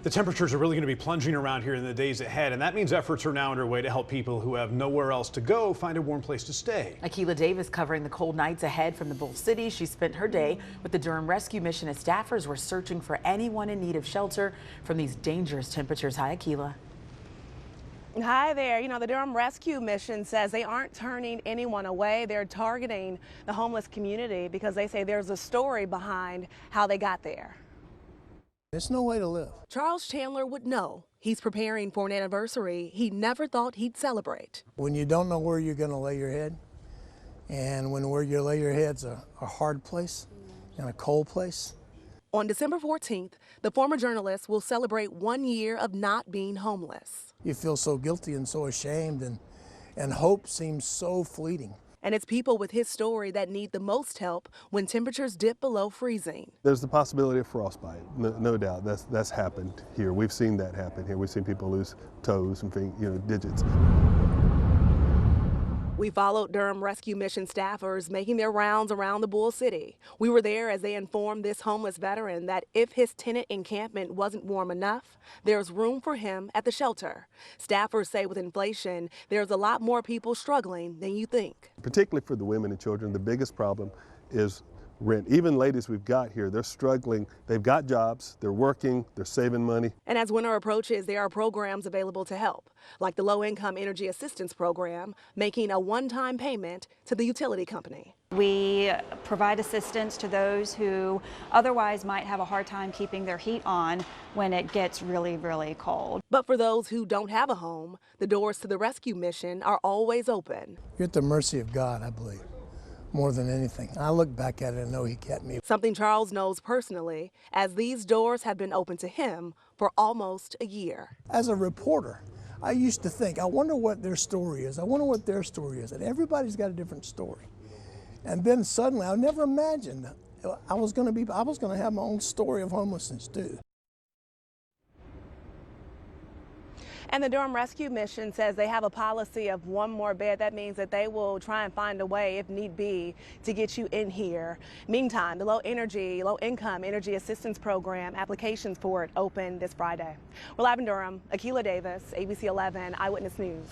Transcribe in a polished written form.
The temperatures are really going to be plunging around here in the days ahead, and that means efforts are now underway to help people who have nowhere else to go find a warm place to stay. Akila Davis covering the cold nights ahead from the Bull City. She spent her day with the Durham Rescue Mission as staffers were searching for anyone in need of shelter from these dangerous temperatures. Hi, Akila. Hi there. The Durham Rescue Mission says they aren't turning anyone away. They're targeting the homeless community because they say there's a story behind how they got there. There's no way to live. Charles Chandler would know. He's preparing for an anniversary he never thought he'd celebrate. When you don't know where you're going to lay your head, and when where you lay your head's a hard place and a cold place. On December 14th, the former journalist will celebrate 1 year of not being homeless. You feel so guilty and so ashamed, and hope seems so fleeting. And it's people with his story that need the most help when temperatures dip below freezing. There's the possibility of frostbite, no doubt. That's happened here. We've seen that happen here. We've seen people lose toes and digits. We followed Durham Rescue Mission staffers making their rounds around the Bull City. We were there as they informed this homeless veteran that if his tenant encampment wasn't warm enough, there's room for him at the shelter. Staffers say with inflation, there's a lot more people struggling than you think. Particularly for the women and children, the biggest problem is rent. Even ladies we've got here, they're struggling. They've got jobs, they're working, they're saving money. And as winter approaches, there are programs available to help, like the Low-Income Energy Assistance Program, making a one-time payment to the utility company. We provide assistance to those who otherwise might have a hard time keeping their heat on when it gets really, really cold. But for those who don't have a home, the doors to the rescue mission are always open. You're at the mercy of God, I believe. More than anything. I look back at it and know he kept me. Something Charles knows personally, as these doors have been open to him for almost a year. As a reporter, I used to think, I wonder what their story is. I wonder what their story is. And everybody's got a different story. And then suddenly, I never imagined I was going to have my own story of homelessness too. And the Durham Rescue Mission says they have a policy of one more bed. That means that they will try and find a way, if need be, to get you in here. Meantime, the Low-Income Energy Assistance Program applications for it open this Friday. We're live in Durham. Akila Davis, ABC 11 Eyewitness News.